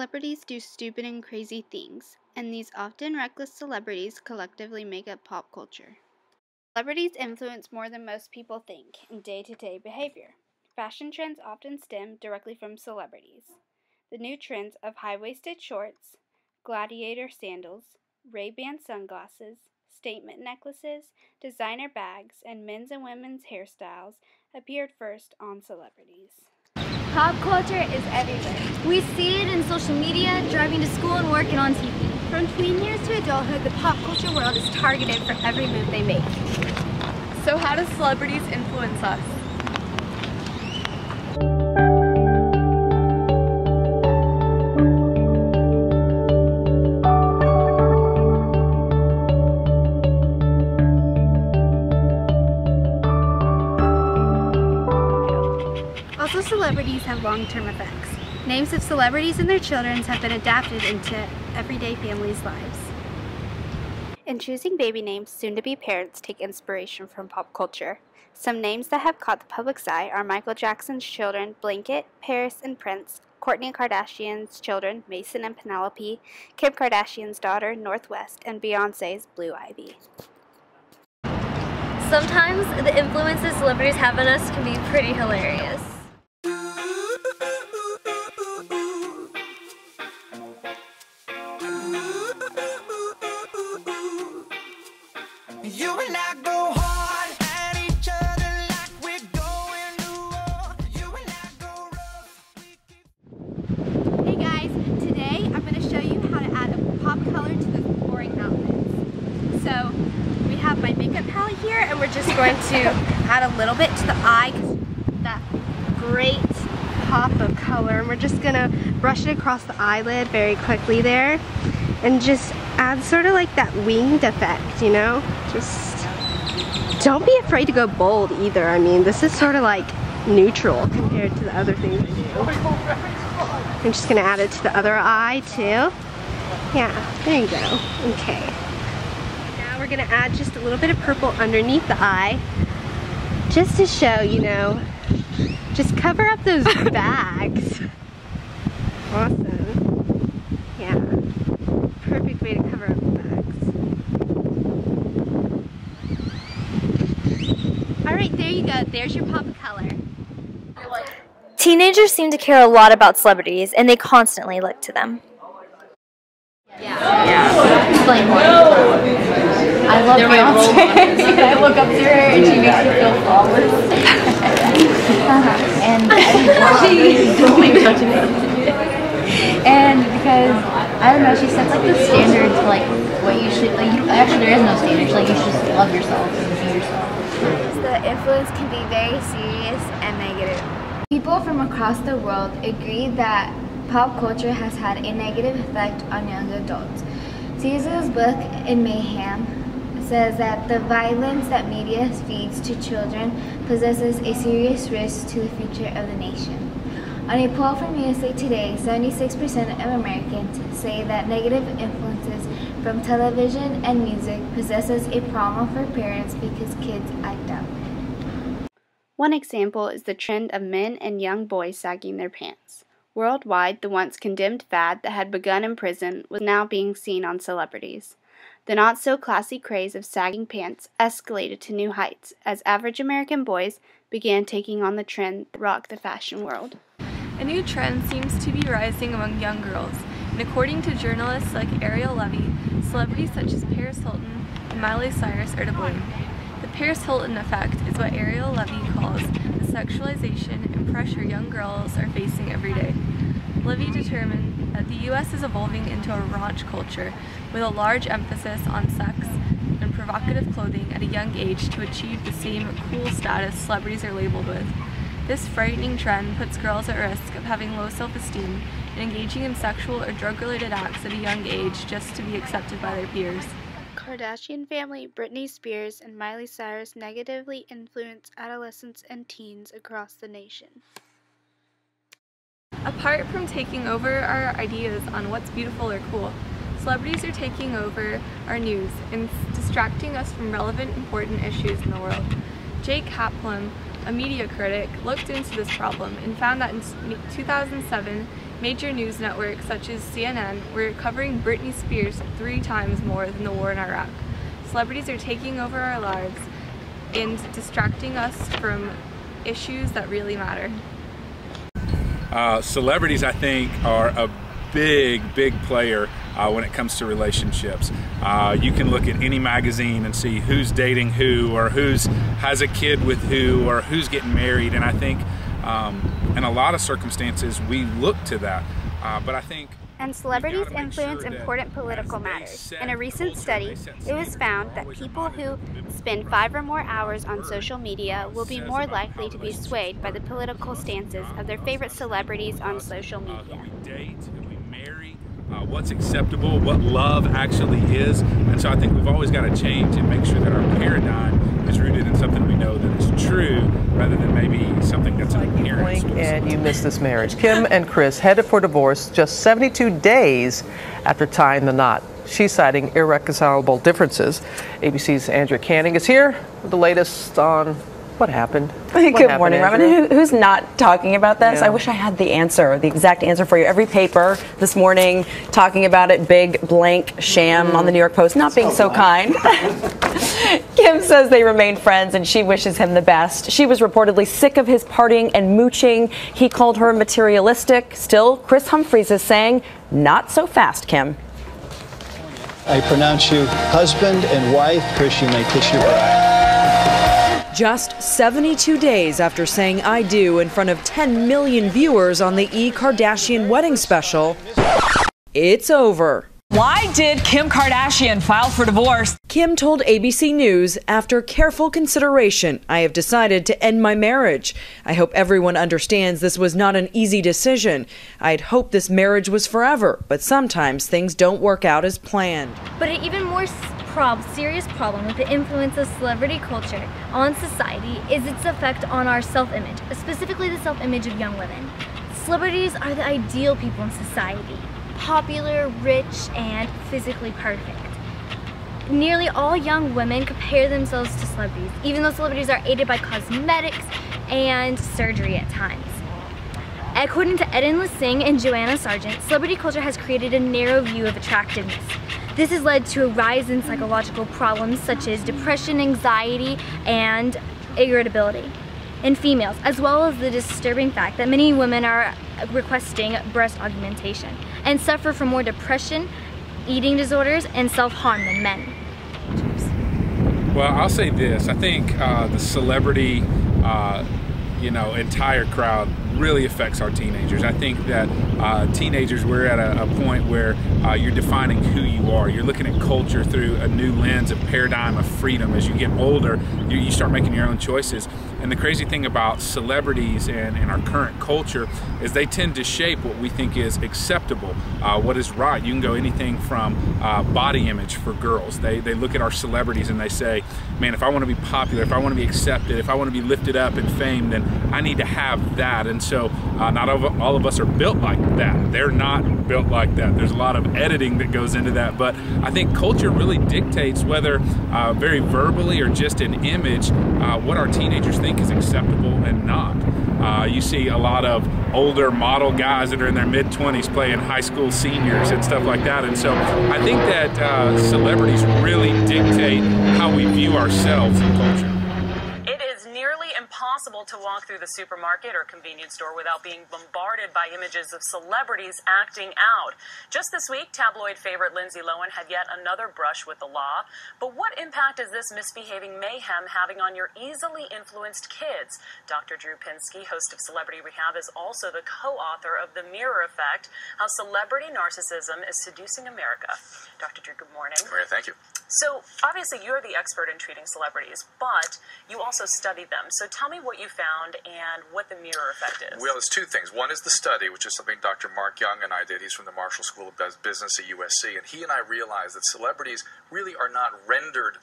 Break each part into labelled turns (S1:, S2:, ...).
S1: Celebrities do stupid and crazy things, and these often reckless celebrities collectively make up pop culture. Celebrities influence more than most people think in day-to-day behavior. Fashion trends often stem directly from celebrities. The new trends of high-waisted shorts, gladiator sandals, Ray-Ban sunglasses, statement necklaces, designer bags, and men's and women's hairstyles appeared first on celebrities.
S2: Pop culture is everywhere. We see it in social media, driving to school, and working on TV.
S3: From tween years to adulthood, the pop culture world is targeted for every move they make.
S4: So how do celebrities influence us?
S3: Also, celebrities have long-term effects. Names of celebrities and their children have been adapted into everyday families' lives.
S1: In choosing baby names, soon-to-be parents take inspiration from pop culture. Some names that have caught the public's eye are Michael Jackson's children, Blanket, Paris, and Prince, Kourtney Kardashian's children, Mason and Penelope, Kim Kardashian's daughter, Northwest, and Beyoncé's Blue Ivy.
S2: Sometimes the influences celebrities have on us can be pretty hilarious.
S5: You and I go hard at each other like we're going to war. You and I go rough.
S3: Hey guys, today I'm going to show you how to add a pop color to those boring outfits. So we have my makeup palette here, and we're just going to add a little bit to the eye, that great pop of color. And we're just going to brush it across the eyelid very quickly there, and just add sort of like that winged effect, you know? Just don't be afraid to go bold either. I mean, this is sort of like neutral compared to the other things I do. I'm just gonna add it to the other eye too. Yeah, there you go. Okay. Now we're gonna add just a little bit of purple underneath the eye, just to show, you know, just cover up those bags. Awesome. Yeah. Perfect way to cover up the bags. Alright, there you go. There's your pop color.
S2: Teenagers seem to care a lot about celebrities, and they constantly look to them.
S6: Yeah. Explain more. I love Beyonce. I look up to her and she makes me feel flawless. And don't even touch it. And because I don't know, she sets like the standards for like what you should like. Actually, there is no standards. Like you should just love yourself and be yourself.
S7: The influence can be very serious and negative. People from across the world agree that pop culture has had a negative effect on young adults. Caesar's book In Mayhem says that the violence that media feeds to children possesses a serious risk to the future of the nation. On a poll from USA Today, 76% of Americans say that negative influences from television and music possesses a problem for parents because kids act out.
S1: One example is the trend of men and young boys sagging their pants. Worldwide, the once condemned fad that had begun in prison was now being seen on celebrities. The not-so-classy craze of sagging pants escalated to new heights as average American boys began taking on the trend that rocked the fashion world.
S4: A new trend seems to be rising among young girls, and according to journalists like Ariel Levy, celebrities such as Paris Hilton and Miley Cyrus are to blame. The Paris Hilton effect is what Ariel Levy calls the sexualization and pressure young girls are facing every day. Levy determined that the U.S. is evolving into a raunch culture with a large emphasis on sex and provocative clothing at a young age to achieve the same cool status celebrities are labeled with. This frightening trend puts girls at risk of having low self-esteem and engaging in sexual or drug-related acts at a young age just to be accepted by their peers.
S1: Kardashian family, Britney Spears, and Miley Cyrus negatively influence adolescents and teens across the nation.
S4: Apart from taking over our ideas on what's beautiful or cool, celebrities are taking over our news and distracting us from relevant, important issues in the world. Jake Kaplan, a media critic, looked into this problem and found that in 2007, Major news networks such as CNN were covering Britney Spears 3 times more than the war in Iraq. Celebrities are taking over our lives and distracting us from issues that really matter.
S8: Celebrities, I think, are a big player when it comes to relationships. You can look at any magazine and see who's dating who, or who's has a kid with who, or who's getting married, and I think in a lot of circumstances we look to that, but I think
S1: And celebrities influence important political matters. In a recent study, it was found that people who spend 5 or more hours on social media will be more likely to be swayed by the political stances of their favorite celebrities on social media.
S8: We date and we marry, what's acceptable, what love actually is, and so I think we've always got to change and make sure that our paradigm is rooted in something we know that is true, rather than maybe something that's an appearance.
S9: And you missed this marriage. Kim and Chris headed for divorce just 72 days after tying the knot. She's citing irreconcilable differences. ABC's Andrea Canning is here with the latest on what happened.
S10: Good morning, Robin. Who's not talking about this? Yeah. I wish I had the answer, the exact answer for you. Every paper this morning talking about it, big blank sham on the New York Post, not being so kind. Kim says they remain friends and she wishes him the best. She was reportedly sick of his partying and mooching. He called her materialistic. Still, Kris Humphries is saying, not so fast, Kim.
S11: I pronounce you husband and wife. Kris, you may kiss your bride.
S12: Just 72 days after saying I do in front of 10 million viewers on the E! Kardashian wedding special, it's over.
S13: Why did Kim Kardashian file for divorce?
S12: Kim told ABC News, after careful consideration, I have decided to end my marriage. I hope everyone understands this was not an easy decision. I'd hoped this marriage was forever, but sometimes things don't work out as planned.
S2: But an even more serious problem with the influence of celebrity culture on society is its effect on our self-image, specifically the self-image of young women. Celebrities are the ideal people in society. Popular, rich, and physically perfect. Nearly all young women compare themselves to celebrities, even though celebrities are aided by cosmetics and surgery at times. According to Eden Lissing and Joanna Sargent, celebrity culture has created a narrow view of attractiveness. This has led to a rise in psychological problems such as depression, anxiety, and irritability in females, as well as the disturbing fact that many women are requesting breast augmentation and suffer from more depression, eating disorders, and self-harm than men.
S8: Well, I'll say this. I think the celebrity, entire crowd really affects our teenagers. I think that teenagers, we're at a point where you're defining who you are. You're looking at culture through a new lens, a paradigm of freedom. As you get older, you start making your own choices. And the crazy thing about celebrities and our current culture is they tend to shape what we think is acceptable, what is right. You can go anything from body image for girls. They look at our celebrities and they say, man, if I want to be popular, if I want to be accepted, if I want to be lifted up and famed, then I need to have that. And so not all of us are built like that. They're not built like that. There's a lot of editing that goes into that. But I think culture really dictates, whether very verbally or just in image, what our teenagers think is acceptable and not. You see a lot of older model guys that are in their mid-20s playing high school seniors and stuff like that. And so I think that celebrities really dictate how we view ourselves in culture.
S14: It is nearly impossible to walk through the supermarket or convenience store without being bombarded by images of celebrities acting out. Just this week, tabloid favorite Lindsay Lohan had yet another brush with the law. But what impact is this misbehaving mayhem having on your easily influenced kids? Dr. Drew Pinsky, host of Celebrity Rehab, is also the co-author of The Mirror Effect, How Celebrity Narcissism is Seducing America. Dr. Drew, good morning.
S15: Maria, thank you.
S14: So, obviously, you're the expert in treating celebrities, but you also studied them. So tell me what you found and what the mirror effect is.
S15: Well, there's two things. One is the study, which is something Dr. Mark Young and I did. He's from the Marshall School of Business at USC, and he and I realized that celebrities really are not rendered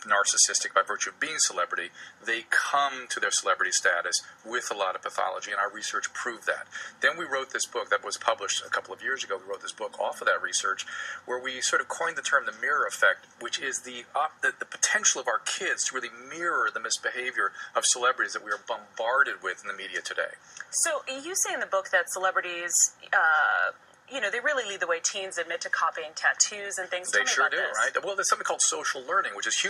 S15: narcissistic by virtue of being celebrity. They come to their celebrity status with a lot of pathology, and our research proved that. Then we wrote this book that was published a couple of years ago. We wrote this book off of that research, where we sort of coined the term the mirror effect, which is the potential of our kids to really mirror the misbehavior of celebrities that we are bombarded with in the media today.
S14: So you say in the book that celebrities, they really lead the way. Teens admit to copying tattoos and things.
S15: They sure do, right? Well, there's something called social learning, which is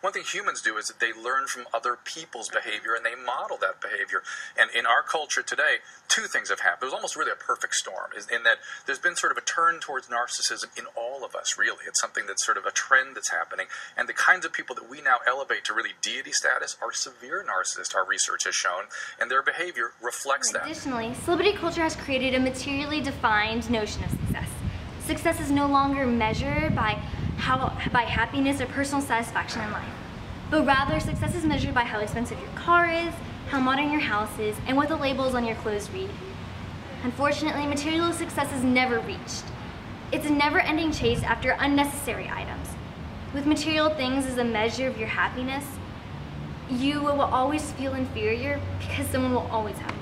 S15: one thing humans do is that they learn from other people's behavior and they model that behavior. And in our culture today, two things have happened. It was almost really a perfect storm, in that there's been sort of a turn towards narcissism in all of us, really. It's something that's sort of a trend that's happening. And the kinds of people that we now elevate to really deity status are severe narcissists, our research has shown, and their behavior reflects that.
S2: Additionally, celebrity culture has created a materially defined notion of success. Success is no longer measured by happiness or personal satisfaction in life, but rather success is measured by how expensive your car is, how modern your house is, and what the labels on your clothes read. Unfortunately, material success is never reached. It's a never-ending chase after unnecessary items. With material things as a measure of your happiness, you will always feel inferior because someone will always have more.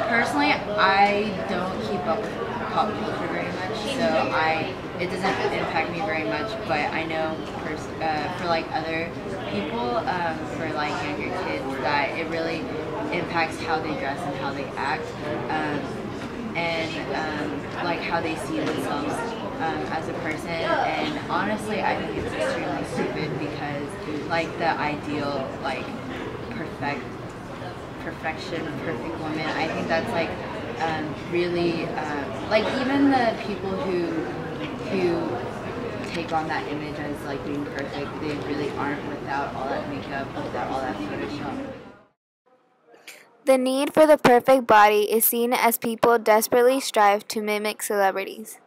S6: Personally, I don't keep up with pop culture very much, so it doesn't impact me very much. But I know for like other people, for like younger kids, that it really impacts how they dress and how they act, and like how they see themselves as a person. And honestly, I think it's extremely stupid because like the ideal like perfect woman, I think that's like really like even the people who take on that image as like being perfect, they really aren't without all that makeup, without all that Photoshop.
S7: The need for the perfect body is seen as people desperately strive to mimic celebrities.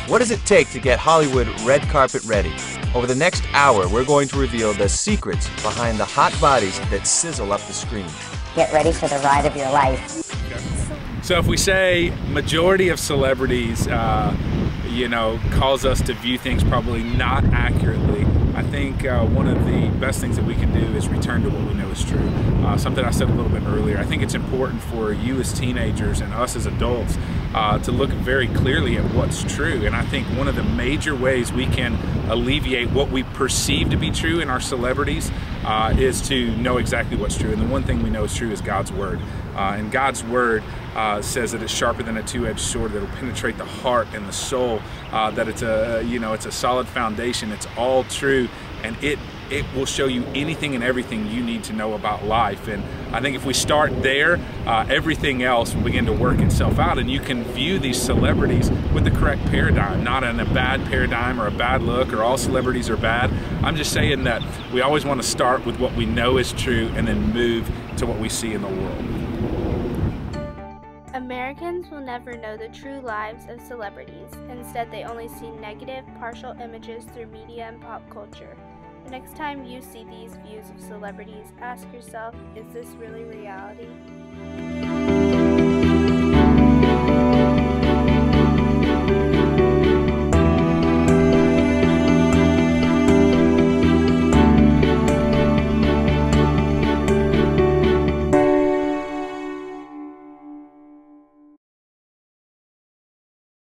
S16: What does it take to get Hollywood red carpet ready? Over the next hour, we're going to reveal the secrets behind the hot bodies that sizzle up the screen.
S17: Get ready for the ride of your life.
S8: So if we say majority of celebrities, cause us to view things probably not accurately, I think one of the best things that we can do is return to what we know is true. Something I said a little bit earlier. I think it's important for you as teenagers and us as adults to look very clearly at what's true. And I think one of the major ways we can alleviate what we perceive to be true in our celebrities is to know exactly what's true. And the one thing we know is true is God's Word. And God's Word says that it's sharper than a two-edged sword, that will penetrate the heart and the soul, that it's a solid foundation. It's all true, and it will show you anything and everything you need to know about life. And I think if we start there, everything else will begin to work itself out, and you can view these celebrities with the correct paradigm, not in a bad paradigm or a bad look or all celebrities are bad. I'm just saying that we always want to start with what we know is true and then move to what we see in the world.
S1: Americans will never know the true lives of celebrities. Instead, they only see negative, partial images through media and pop culture. The next time you see these views of celebrities, ask yourself, is this really reality?